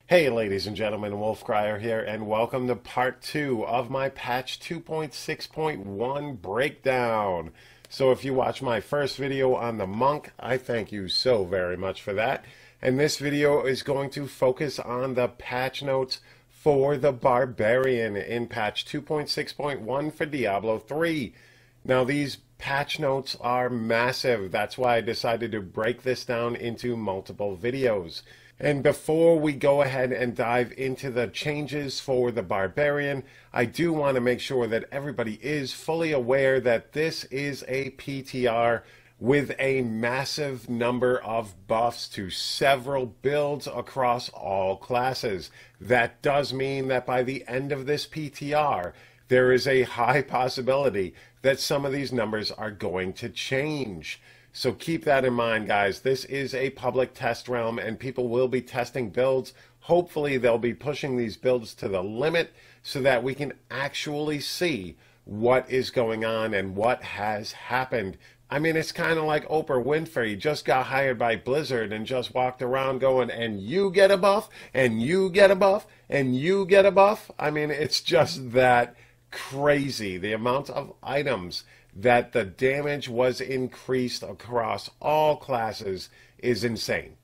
Hey ladies and gentlemen, Wolf Crier here, and welcome to part 2 of my patch 2.6.1 breakdown. So if you watched my first video on the Monk, I thank you so very much for that. And this video is going to focus on the patch notes for the Barbarian in patch 2.6.1 for Diablo 3. Now these patch notes are massive. That's why I decided to break this down into multiple videos. And before we go ahead and dive into the changes for the Barbarian, I do want to make sure that everybody is fully aware that this is a PTR with a massive number of buffs to several builds across all classes. That does mean that by the end of this PTR, there is a high possibility that some of these numbers are going to change. So keep that in mind, guys. This is a public test realm and people will be testing builds. Hopefully they'll be pushing these builds to the limit so that we can actually see what is going on and what has happened. I mean, it's kind of like Oprah Winfrey just got hired by Blizzard and just walked around going, and you get a buff, and you get a buff, and you get a buff. I mean, it's just that crazy. The amount of items that the damage was increased across all classes is insane.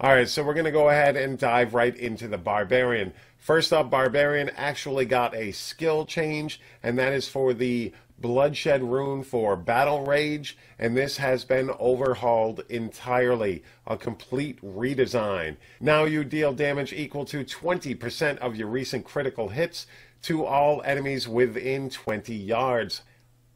Alright, so we're going to go ahead and dive right into the Barbarian. First up, Barbarian actually got a skill change, and that is for the Bloodshed rune for Battle Rage, and this has been overhauled entirely, a complete redesign. Now you deal damage equal to 20% of your recent critical hits to all enemies within 20 yards.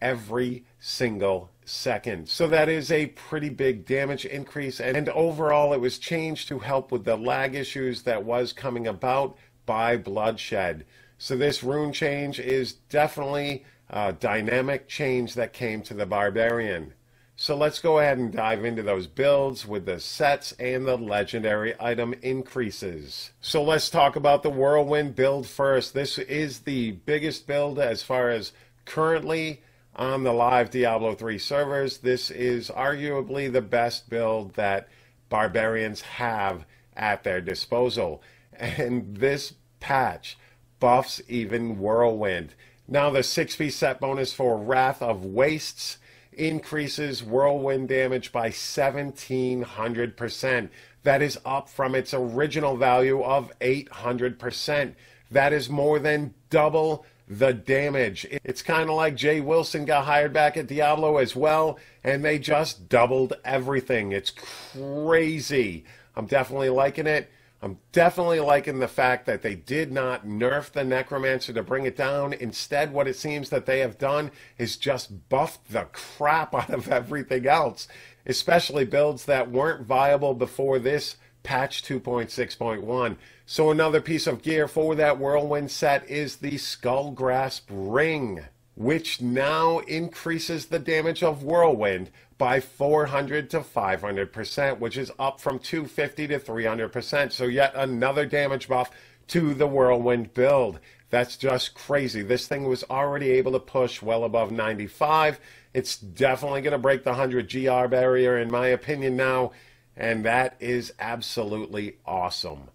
Every single second. So that is a pretty big damage increase, and overall it was changed to help with the lag issues that was coming about by Bloodshed. So this rune change is definitely a dynamic change that came to the Barbarian. So let's go ahead and dive into those builds with the sets and the legendary item increases. So let's talk about the Whirlwind build first. This is the biggest build as far as currently on the live Diablo 3 servers. This is arguably the best build that Barbarians have at their disposal. And this patch buffs even Whirlwind. Now the 6-piece set bonus for Wrath of Wastes increases Whirlwind damage by 1700%. That is up from its original value of 800%. That is more than double the damage. It's kind of like Jay Wilson got hired back at Diablo as well, and they just doubled everything. It's crazy. I'm definitely liking it. I'm definitely liking the fact that they did not nerf the Necromancer to bring it down. Instead, what it seems that they have done is just buffed the crap out of everything else, especially builds that weren't viable before this patch 2.6.1. So another piece of gear for that Whirlwind set is the Skull Grasp Ring, which now increases the damage of Whirlwind by 400 to 500%, which is up from 250 to 300%. So yet another damage buff to the Whirlwind build. That's just crazy. This thing was already able to push well above 95. It's definitely going to break the 100 GR barrier in my opinion now, and that is absolutely awesome.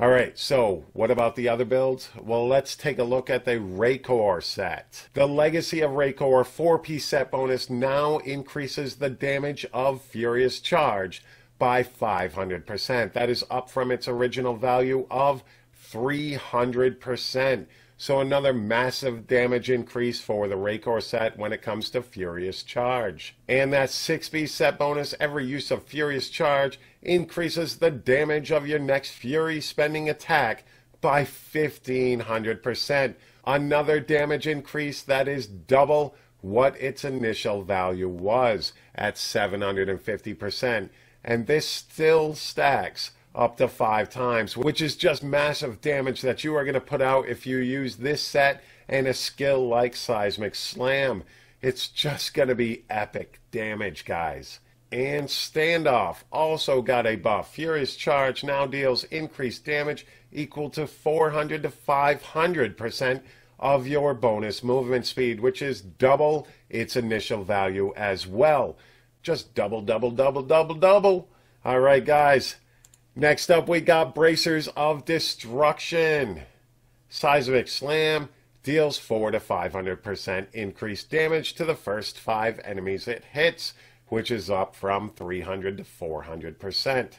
Alright, so what about the other builds? Well, let's take a look at the Raykor set. The Legacy of Raykor 4-piece set bonus now increases the damage of Furious Charge by 500%. That is up from its original value of 300%. So another massive damage increase for the Raykor set when it comes to Furious Charge. And that 6-piece set bonus, every use of Furious Charge increases the damage of your next Fury spending attack by 1500%. Another damage increase that is double what its initial value was at 750%. And this still stacks up to 5 times, which is just massive damage that you are going to put out if you use this set and a skill like Seismic Slam. It's just going to be epic damage, guys. And Standoff also got a buff. Furious Charge now deals increased damage equal to 400 to 500% of your bonus movement speed, which is double its initial value as well. Just double, double, double, double, double. All right, guys. Next up, we got Bracers of Destruction. Seismic Slam deals 4 to 500% increased damage to the first 5 enemies it hits, which is up from 300 to 400%.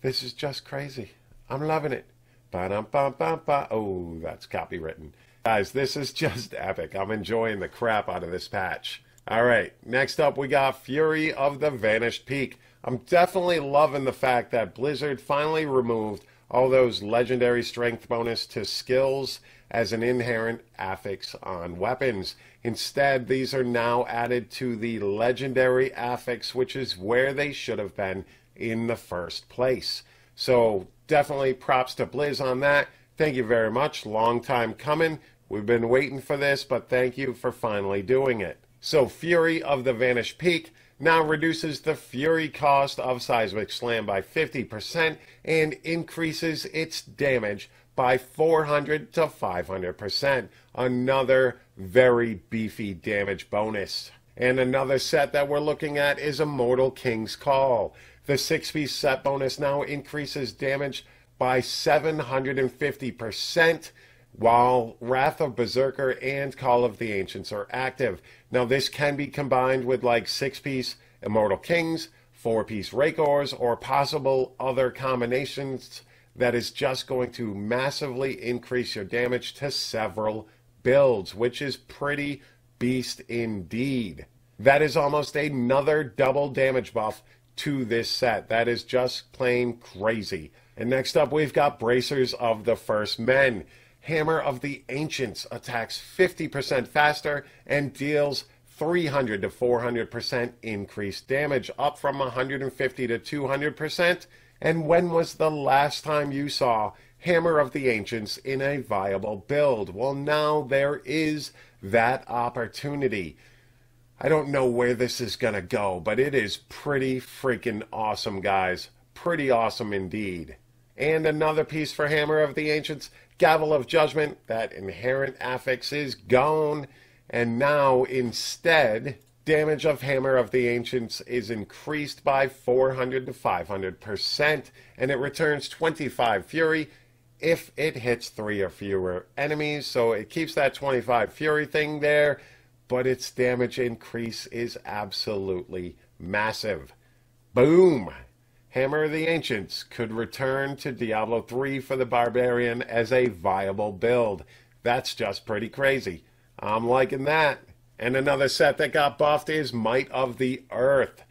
This is just crazy. I'm loving it. Ba-dum-bum-bum-ba. Oh, that's copywritten. Guys, this is just epic. I'm enjoying the crap out of this patch. All right, next up we got Fury of the Vanished Peak. I'm definitely loving the fact that Blizzard finally removed all those legendary strength bonus to skills as an inherent affix on weapons. Instead, these are now added to the legendary affix, which is where they should have been in the first place. So definitely props to Blizz on that. Thank you very much. Long time coming. We've been waiting for this, but thank you for finally doing it. So Fury of the Vanished Peak now reduces the Fury cost of Seismic Slam by 50% and increases its damage by 400 to 500%. Another very beefy damage bonus. And another set that we're looking at is Immortal King's Call. The 6-piece set bonus now increases damage by 750%, while Wrath of Berserker and Call of the Ancients are active. Now this can be combined with like 6-piece Immortal Kings, 4-piece Rakors, or possible other combinations that is just going to massively increase your damage to several builds, which is pretty beast indeed. That is almost another double damage buff to this set. That is just plain crazy. And next up we've got Bracers of the First Men. Hammer of the Ancients attacks 50% faster and deals 300 to 400% increased damage, up from 150 to 200%. And when was the last time you saw Hammer of the Ancients in a viable build? Well, now there is that opportunity. I don't know where this is going to go, but it is pretty freaking awesome, guys. Pretty awesome indeed. And another piece for Hammer of the Ancients, Gavel of Judgment. That inherent affix is gone. And now instead, damage of Hammer of the Ancients is increased by 400 to 500%. And it returns 25 Fury if it hits 3 or fewer enemies. So it keeps that 25 Fury thing there, but its damage increase is absolutely massive. Boom! Hammer of the Ancients could return to Diablo 3 for the Barbarian as a viable build. That's just pretty crazy. I'm liking that. And another set that got buffed is Might of the Earth.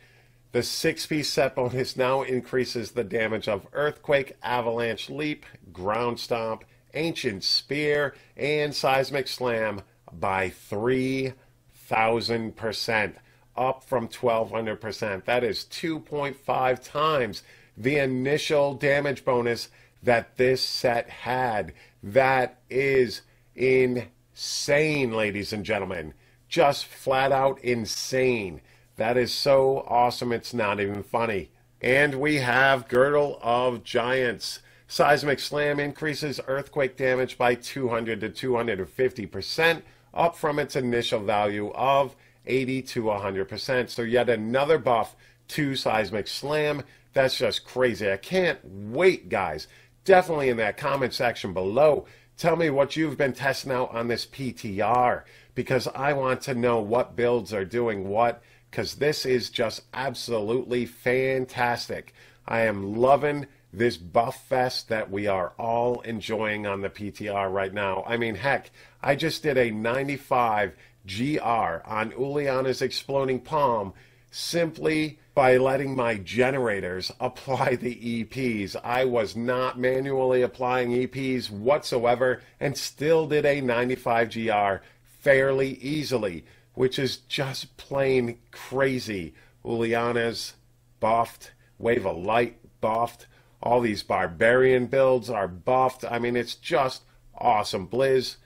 The 6-piece set bonus now increases the damage of Earthquake, Avalanche Leap, Ground Stomp, Ancient Spear, and Seismic Slam by 3,000%. Up from 1,200%. That is 2.5 times the initial damage bonus that this set had. That is insane, ladies and gentlemen. Just flat out insane. That is so awesome, it's not even funny. And we have Girdle of Giants. Seismic Slam increases earthquake damage by 200 to 250%, up from its initial value of 80 to 100%. So yet another buff to Seismic Slam. That's just crazy. I can't wait, guys. Definitely in that comment section below, tell me what you've been testing out on this PTR, because I want to know what builds are doing what, because this is just absolutely fantastic. I am loving this buff fest that we are all enjoying on the PTR right now. I mean, heck, I just did a 95 GR on Uliana's Exploding Palm simply by letting my generators apply the EPs. I was not manually applying EPs whatsoever and still did a 95 GR fairly easily, which is just plain crazy. Uliana's buffed, Wave of Light buffed, all these Barbarian builds are buffed. I mean, it's just awesome. Blizz,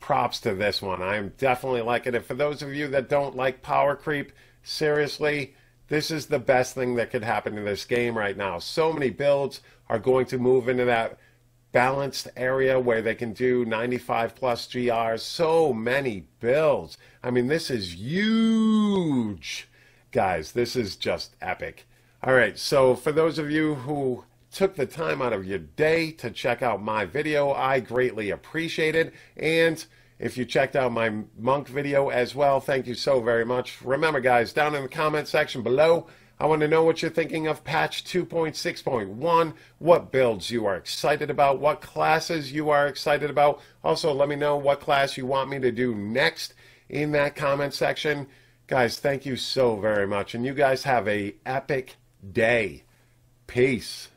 props to this one. I am definitely liking it. For those of you that don't like power creep, seriously, this is the best thing that could happen in this game right now. So many builds are going to move into that balanced area where they can do 95 plus GRs. So many builds. I mean, this is huge. Guys, this is just epic. All right, so for those of you who took the time out of your day to check out my video. I greatly appreciate it. And if you checked out my monk video as well, thank you so very much. Remember, guys, down in the comment section below, I want to know what you're thinking of patch 2.6.1, what builds you are excited about, what classes you are excited about. Also, let me know what class you want me to do next in that comment section. Guys, thank you so very much, and you guys have a epic day. Peace.